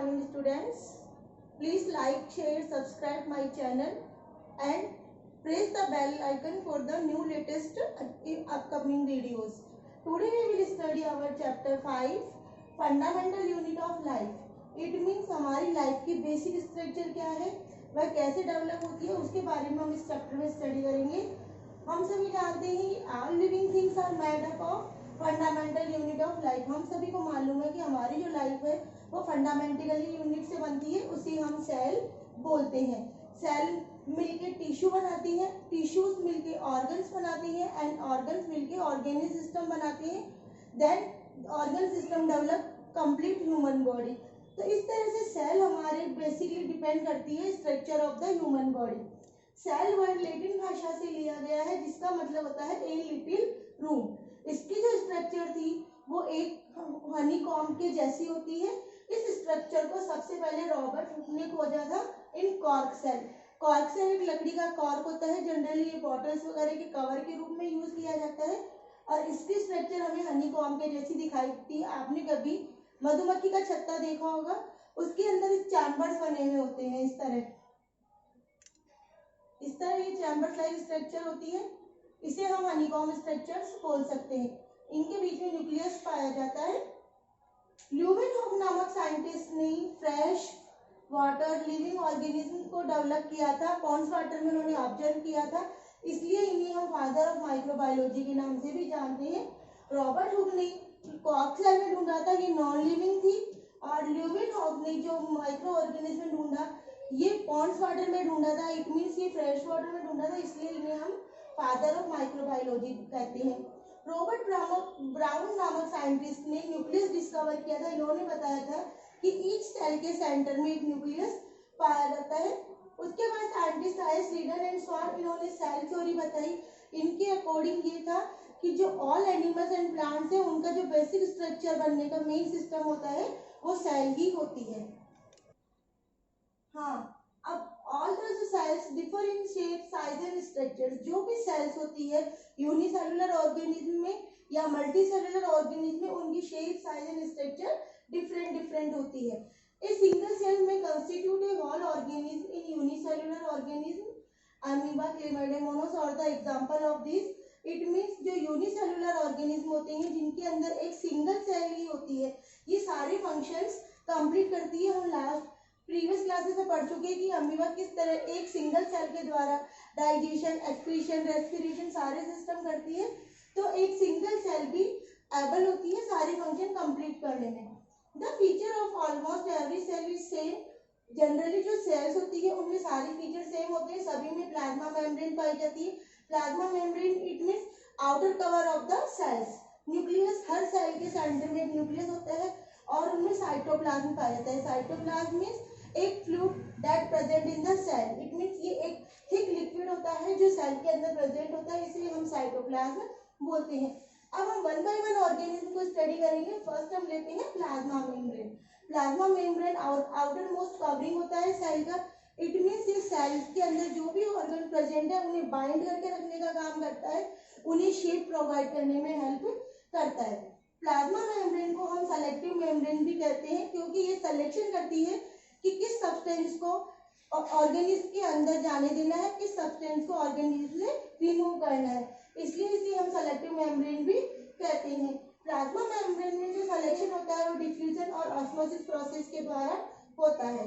morning students. Please like, share, subscribe my channel and press the bell icon for the new latest upcoming videos. Today we will study our chapter 5 fundamental unit of life. It means हमारी life की basic structure क्या है, वह कैसे develop होती है, उसके बारे में हम इस चैप्टर में स्टडी करेंगे। हम सभी जानते हैं कि all living things are made up of fundamental unit of life. हम सभी को मालूम है कि हमारी जो लाइफ है वो फंडामेंटली यूनिट से बनती है, उसे हम सेल बोलते हैं। सेल मिलके टिश्यू बनाती है, टिश्यूज मिलके ऑर्गन्स बनाती है एंड ऑर्गन्स मिलके ऑर्गेनिक सिस्टम बनाते हैं। Then organ system develop complete human body. तो इस तरह से सेल हमारे बेसिकली डिपेंड करती है structure of the human body. Cell word Latin भाषा से लिया गया है, जिसका मतलब होता है ए लिटिल रूम। इसकी जो स्ट्रक्चर थी वो एक हनीकॉम्ब के जैसी होती है। इस स्ट्रक्चर को सबसे पहले रॉबर्ट हुक ने खोजा था इन कॉर्क सेल। कॉर्क सेल एक लकड़ी का कॉर्क होता है, जनरली ये बॉटल्स वगैरह के कवर के रूप में यूज किया जाता है और इसकी स्ट्रक्चर हमें हनीकॉम्ब के जैसी दिखाई देती है। आपने कभी मधुमक्खी का छत्ता देखा होगा, उसके अंदर इस चैम्बर्स बने हुए होते हैं। इस तरह ये चैम्बर्स लाइक स्ट्रक्चर होती है, इसे हम हनीकॉम्ब स्ट्रक्चर्स बोल सकते हैं। इनके बीच में न्यूक्लियस पाया जाता है। ल्यूवेनहॉक नामक साइंटिस्ट ने फ्रेश वाटर लिविंग ऑर्गेनिज्म को डेवलप किया था। पॉन्ड्स वाटर में उन्होंने ऑब्जर्व किया था, इसलिए इन्हें हम फादर ऑफ माइक्रोबायोलॉजी के नाम से भी जानते हैं। रॉबर्ट हुक ने कॉर्क सेल में ढूंढा था, ये नॉन लिविंग थी, और ल्यूवेनहॉक ने जो माइक्रो ऑर्गेनिज्म ढूंढा ये पॉन्ड्स वाटर में ढूंढा था। इट मीन्स ये फ्रेश वाटर में ढूंढा था, इसलिए इन्हें हम फादर ऑफ माइक्रोबायोलॉजी कहते हैं। रॉबर्ट ब्राउन नामक साइंटिस्ट ने न्यूक्लियस डिस्कवर किया था। इन्होंने बताया था कि ईच सेल के सेंटर में एक न्यूक्लियस पाया जाता है। उसके बाद साइंटिस्ट आए स्लीडर एंड स्वान, इन्होंने सेल थ्योरी बताई। इनके अकॉर्डिंग ये था कि जो ऑल एनिमल्स एंड प्लांट्स है उनका जो बेसिक स्ट्रक्चर बनने का मेन सिस्टम होता है वो सेल ही होती है। हाँ, अब all the cells differ in shape, size and structure. जो भी सेल्स होती है यूनिसेलुलर ऑर्गेनिज्म में या मल्टीसेलुलर ऑर्गेनिज्म में, उनकी shape, size and structure different होती है। ए सिंगल सेल में constitute a whole organism in unicellular organism, amoeba, Chlamydomonas और the example of this. It means जो यूनिसेलुलर ऑर्गेनिज्म होते हैं जिनके अंदर एक सिंगल सेल ही होती है, ये सारे फंक्शंस कंप्लीट करती है। हम लास्ट प्रीवियस क्लासेस में पढ़ चुके हैं कि अमीबा किस तरह एक सिंगल सेल के द्वारा डाइजेशन, एक्सक्रीशन, रेस्पिरेशन सारे सिस्टम करती है। तो एक सिंगल सेल भी एबल होती है सारे फंक्शन कंप्लीट करने में। The feature of almost every cell is same. Generally जो सेल्स होती है उनमें सारे फीचर सेम होते हैं, सभी में प्लाज्मा मेम्ब्रेन पाई जाती है। Plasma membrane it means outer cover of the cells. Nucleus, हर सेल के सेंटर में एक न्यूक्लियस होता है और उनमें साइटोप्लाज्म पाया जाता है। साइटोप्लाज्म मीन्स एक fluid that present in the cell. It means ये एक थिक लिक्विड होता है जो सेल के अंदर प्रेजेंट होता है, इसलिए हम साइटोप्लाज्म बोलते हैं। अब हम वन बाय वन ऑर्गेनिज्म को स्टडी करेंगे। फर्स्ट हम लेते हैं plasma membrane. Plasma membrane outer most covering होता है सेल का। इट मीन्स ये सेल के अंदर जो भी ऑर्गन प्रेजेंट है उन्हें बाइंड करके रखने का काम करता है, उन्हें शेप प्रोवाइड करने में हेल्प करता है। प्लाज्मा मेम्ब्रेन को हम सेलेक्टिव मेम्ब्रेन भी कहते हैं, क्योंकि ये सिलेक्शन करती है कि किस सब्सटेंस को ऑर्गेनिज्म के अंदर जाने देना है, किस सब्सटेंस को ऑर्गेनिज्म से रिमूव करना है, इसलिए इसे हम सेलेक्टिव मेम्ब्रेन भी कहते हैं। प्लाज्मा मेम्ब्रेन में जो सिलेक्शन होता है वो डिफ्यूजन और ऑस्मोसिस प्रोसेस के द्वारा होता है।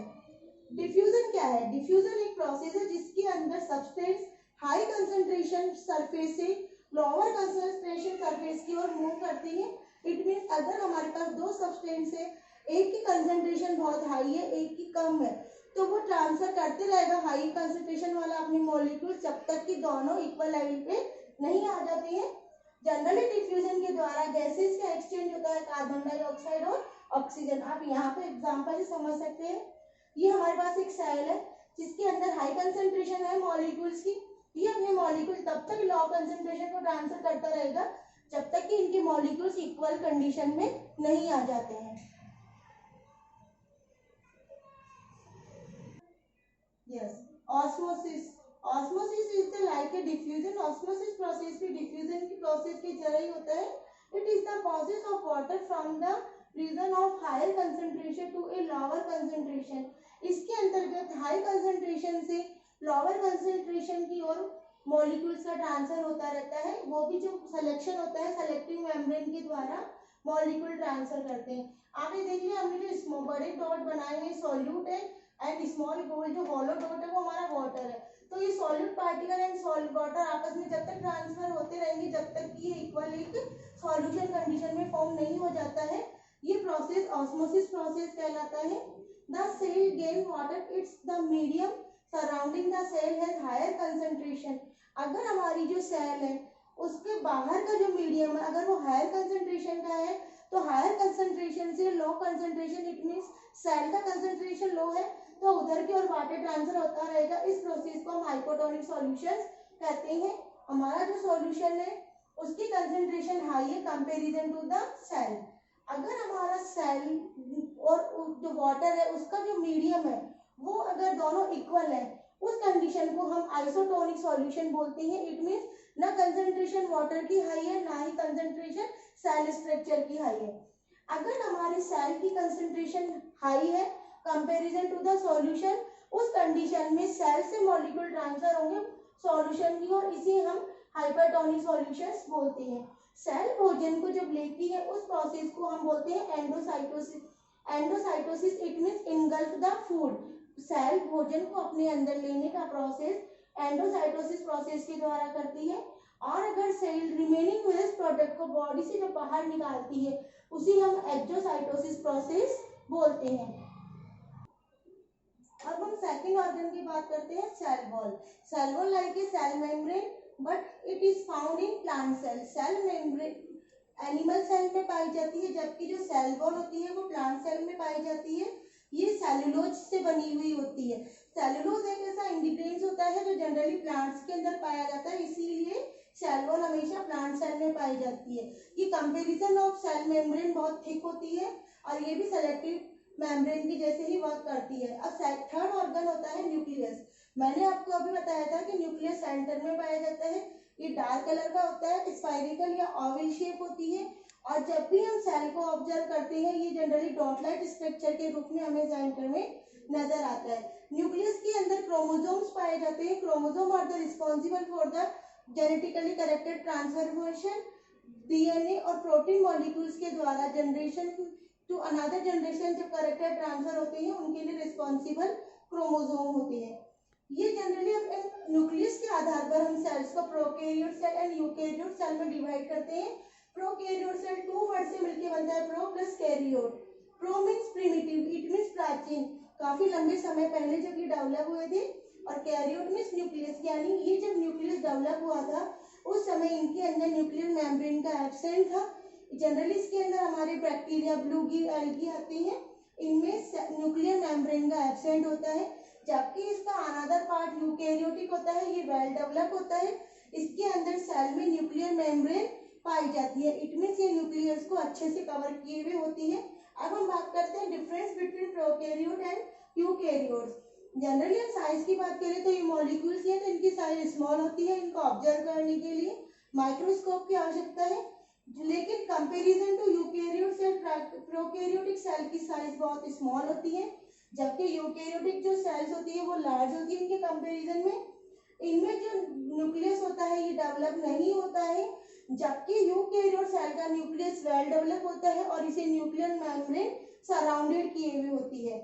डिफ्यूजन क्या है? डिफ्यूजन एक प्रोसेस है जिसके अंदर सब्सटेंस हाई कंसंट्रेशन सरफेस से लोअर कंसंट्रेशन सरफेस की ओर मूव करती है। इट मीन्स अगर हमारे पास दो सब्सटेंस है, एक की कंसंट्रेशन बहुत हाई है, एक की कम है, तो वो ट्रांसफर करते रहेगा हाई कंसंट्रेशन वाला अपने मॉलिक्यूल जब तक कि दोनों इक्वल लेवल पे नहीं आ जाते हैं। जनरली डिफ्यूजन के द्वारा गैसेस का एक्सचेंज होता है, कार्बन डाइऑक्साइड और ऑक्सीजन। आप यहाँ पे एग्जांपल समझ सकते हैं। ये हमारे पास एक सेल है जिसके अंदर हाई कंसंट्रेशन है मॉलिक्यूल्स की। ये अपने मॉलिक्यूल तब तक लो कंसंट्रेशन को ट्रांसफर करता रहेगा जब तक कि इनके मॉलिक्यूल्स इक्वल कंडीशन में नहीं आ जाते हैं। Yes, osmosis. Osmosis is the like a diffusion. Osmosis process भी diffusion की process की तरह ही होता है। It is the process of water from the region of higher concentration to a low lower concentration. इसके अंतर्गत हाई कंसंट्रेशन से lower concentration की ओर मॉलिक्यूल्स का ट्रांसफर होता रहता है। वो भी जो सिलेक्शन होता है सेलेक्टिव मेम्ब्रेन के द्वारा मॉलिक्यूल ट्रांसफर करते हैं। आपने देख लिया हमने जो बड़े डॉट बनाए हैं सॉल्यूट है एंड स्मॉल गोल जो हॉलो डॉट है वो हमारा वाटर है। तो ये solute particle and solute water आपस में जब तक ट्रांसफर होते रहेंगे जब तक कि ये इक्वल एक सॉल्यूशन कंडीशन में फॉर्म नहीं हो जाता है, ये प्रोसेस ऑस्मोसिस प्रोसेस कहलाता है। The cell gain water, it's the medium surrounding the cell has higher concentration. अगर हमारी जो सेल है उसके बाहर का जो मीडियम है अगर वो हायर कंसंट्रेशन का है तो हायर कंसंट्रेशन से low concentration, it means cell का कंसंट्रेशन लो है तो उधर की ओर वाटर ट्रांसफर होता रहेगा। इस प्रोसेस को हम हाइपोटोनिक सॉल्यूशंस कहते हैं। हमारा जो सॉल्यूशन है उसकी कंसंट्रेशन हाई है कंपैरिजन टू द सेल। अगर हमारा सेल और जो वाटर है उसका जो मीडियम है वो अगर दोनों इक्वल है उस कंडीशन को हम आइसोटोनिक सॉल्यूशन बोलते हैं। इट मींस ना कंसंट्रेशन वाटर की हाई है ना ही कंसंट्रेशन सेल स्ट्रक्चर की हाई है। अगर हमारे सेल की कंसंट्रेशन हाई है कंपैरिजन टू द सॉल्यूशन, उस कंडीशन में सेल से मॉलिक्यूल ट्रांसफर होंगे सॉल्यूशन की और इसे हम हाइपरटोनिक सॉल्यूशंस बोलते हैं। सेल भोजन को जब लेती है उस प्रोसेस को हम बोलते हैं endocytosis. Endocytosis it means engulf the food. Cell भोजन को अपने अंदर लेने का प्रोसेस एंडोसाइटोसिस प्रोसेस के द्वारा करती है। और अगर सेल रिमेनिंग वेस्ट प्रोडक्ट को बॉडी से जो बाहर निकालती है उसी हम एक्सोसाइटोसिस प्रोसेस बोलते हैं। अब हम सेकंड ऑर्गन की बात करते हैं, cell wall. Cell wall like a cell membrane but it is found in plant cell. Cell membrane animal cell में पाई जाती है जबकि जो सेल वॉल होती है वो प्लांट सेल में पाई जाती है। ये सेलुलोज से बनी हुई होती है। सेलुलोज एक ऐसा इंग्रेडिएंट होता है जो जनरली प्लांट्स के अंदर पाया जाता है, इसीलिए सेल वॉल हमेशा प्लांट सेल में पाई जाती है। ये कंपैरिजन ऑफ सेल मेम्ब्रेन बहुत थिक होती है और ये भी सेलेक्टिव मेम्ब्रेन की जैसे ही वर्क करती है। अब थर्ड ऑर्गन होता है न्यूक्लियस। मैंने आपको अभी बताया था कि न्यूक्लियस सेंटर में पाया जाता है। ये डार्क कलर का होता है, स्पाइरिकल या ओवल शेप होती है और जब भी हम सेल को ऑब्जर्व करते हैं ये जनरली डॉटलाइट स्ट्रक्चर के रूप में हमें सेंटर में नजर आता है। न्यूक्लियस के अंदर क्रोमोसोम्स पाए जाते हैं। Chromosome are the responsible for the genetically corrected transformation. DNA और प्रोटीन मॉलिक्यूल्स के द्वारा जनरेशन टू अनदर जनरेशन जब करेक्टेड ट्रांसफर होते हैं उनके लिए रिस्पॉन्सिबल क्रोमोसोम होते हैं। ये जनरली न्यूक्लियस के आधार पर हम सेल्स को prokaryote cell and eukaryote cell में डिवाइड करते हैं। प्रोकैरियोट सेल टू वर्ड से मिलकर बनता है, pro plus karyote. Pro means primitive, it means प्राचीन, काफी लंबे समय पहले जब ये डेवलप हुए थे। और कैरियोट मीन्स न्यूक्लियस, यानी ये जब न्यूक्लियस डेवलप हुआ था उस समय इनके अंदर न्यूक्लियर मेम्ब्रेन का एब्सेंट था। जनरली इसके अंदर हमारे बैक्टीरिया, ब्लूगी, एल्गी आती हैं, इनमें न्यूक्लियर मेम्ब्रेन का एब्सेंट होता है। जबकि इसका अनदर पार्ट यूकैरियोटिक होता है, ये वेल डेवलप होता है। इसके अंदर सेल में न्यूक्लियर मेम्ब्रेन पाई जाती है। इट मींस ये न्यूक्लियस को अच्छे से कवर किए हुए होती है। अब हम बात करते हैं difference between prokaryote and eukaryotes. Generally हम साइज की बात करें तो ये मॉलिक्यूल्स हैं तो इनकी साइज स्मॉल होती है। इनको ऑब्जर्व करने के लिए माइक्रोस्कोप की आवश्यकता है। लेकिन comparison to eukaryote cell, prokaryotic cell की साइज बहुत स्मॉल होती है जबकि यूकैरियोटिक जो सेल्स होती है वो लार्ज होती है इनके कंपैरिजन में। इनमें जो न्यूक्लियस होता है ये डेवलप नहीं होता है जबकि यूकैरियोट सेल का न्यूक्लियस वेल डेवलप होता है और इसे न्यूक्लियर मेम्ब्रेन सराउंडेड किए हुए होती है।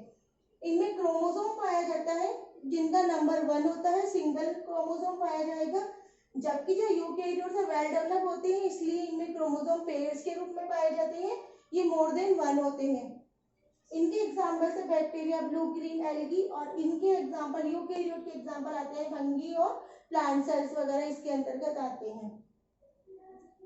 इनमें क्रोमोसोम पाया जाता है जिनका नंबर 1 होता है, सिंगल क्रोमोसोम पाया जाएगा। जबकि जो यूकैरियोट से वेल डेवलप होते हैं इसलिए इनमें क्रोमोसोम पेयर्स के रूप में पाए जाते हैं, ये मोर देन 1 होते हैं। इनके एग्जाम्पल से बैक्टीरिया, ब्लू ग्रीन एल्गी और इनके एग्जाम्पल यूकैरियोट के एग्जाम्पल आते हैं फंगी और प्लांट सेल्स वगैरह इसके अंतर्गत आते हैं।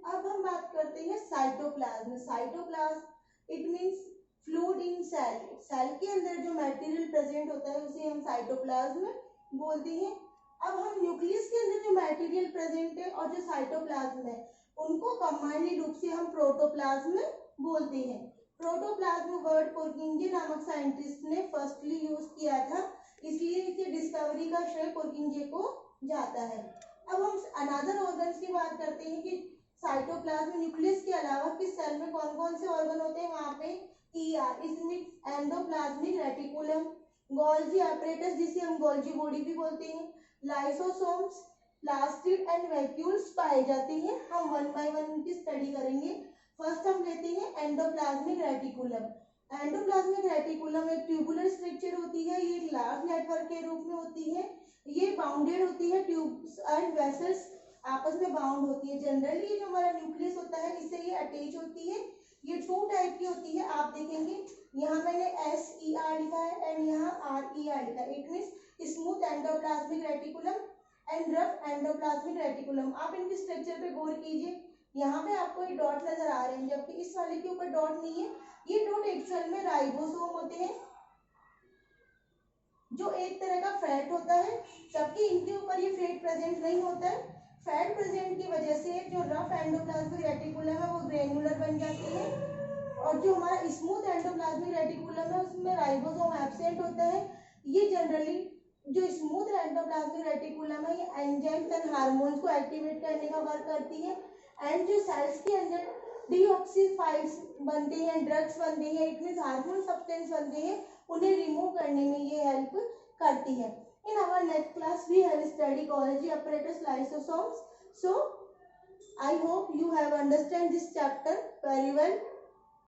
अब हम बात करते हैं cytoplasm. Cytoplasm it means fluid in cell. Cell के अंदर जो मटेरियल प्रेजेंट होता है उसे हम साइटोप्लाज्म बोलते हैं। अब हम न्यूक्लियस के अंदर जो मटेरियल प्रेजेंट है और जो साइटोप्लाज्म है उनको कंबाइंड रूप से हम प्रोटोप्लाज्म बोलते हैं। प्रोटोप्लाज्म वर्ड पुर्किंजे नामक साइंटिस्ट ने फर्स्टली यूज किया था, इसलिए इसे डिस्कवरी का श्रेय पुर्किंजे को जाता है। अब हम अनदर ऑर्गन्स की बात करते हैं कि साइटोप्लाज्म न्यूक्लियस के अलावा किस सेल में कौन कौन से ऑर्गन होते हैं। वहां पे ER इसमें एंडोप्लाज्मिक रेटिकुलम, गोल्जी apparatus जिसे हम गोल्जी बॉडी भी बोलते हैं, लाइसोसोम्स, प्लास्टिड एंड वैक्यूल्स पाए जाते हैं। हम वन बाय वन उनकी स्टडी करेंगे। फर्स्ट हम लेते हैं एंडोप्लाज्मिक रेटिकुलम। एंडोप्लाज्मिक रेटिकुलम एक ट्यूबुलर स्ट्रक्चर होती है, ये लार्ज नेटवर्क के रूप में होती है, ये बाउंडेड होती है, ट्यूब्स एंड वेसल्स आपस में बाउंड होती है। जनरली ये जो हमारा न्यूक्लियस होता है इससे ये अटैच होती है। ये टू टाइप की होती है, आप देखेंगे यहाँ मैंने SER लिखा है एंड यहाँ RER लिखा है। It means smooth endoplasmic reticulum and rough endoplasmic reticulum. आप इनके स्ट्रक्चर पे गौर कीजिए, यहाँ पे आपको ये डॉट नजर आ रहे हैं, जबकि इस वाले के ऊपर डॉट नहीं है। ये डॉट एक्चुअल में राइबोसोम होते हैं, जो एक तरह का फैट होता है, जबकि इनके ऊपर ये फैट प्रेजेंट नहीं होता है। फैट प्रेजेंट की वजह से जो रफ एंडोप्लाज्मिक रेटिकुलम है वो ग्रेन्युलर बन जाती है, और जो हमारा स्मूथ एंडोप्लाज्मिक रेटिकुलम है उसमें राइबोसोम एब्सेंट होता है। ये जनरली जो स्मूथ एंडोप्लाज्मिक रेटिकुलम है ये एंजाइम्स एंड हार्मोन्स को एक्टिवेट करने का वर्क करती है, एंड जो सेल्स के अंदर डीऑक्सीफाइड्स बनते हैं, ड्रग्स बनते हैं, इट मींस हार्मोन सब्सटेंस बनते हैं, उन्हें रिमूव करने में ये हेल्प करती है। In our next class we have studied Golgi apparatus, lysosomes. So I hope you have understand this chapter very well.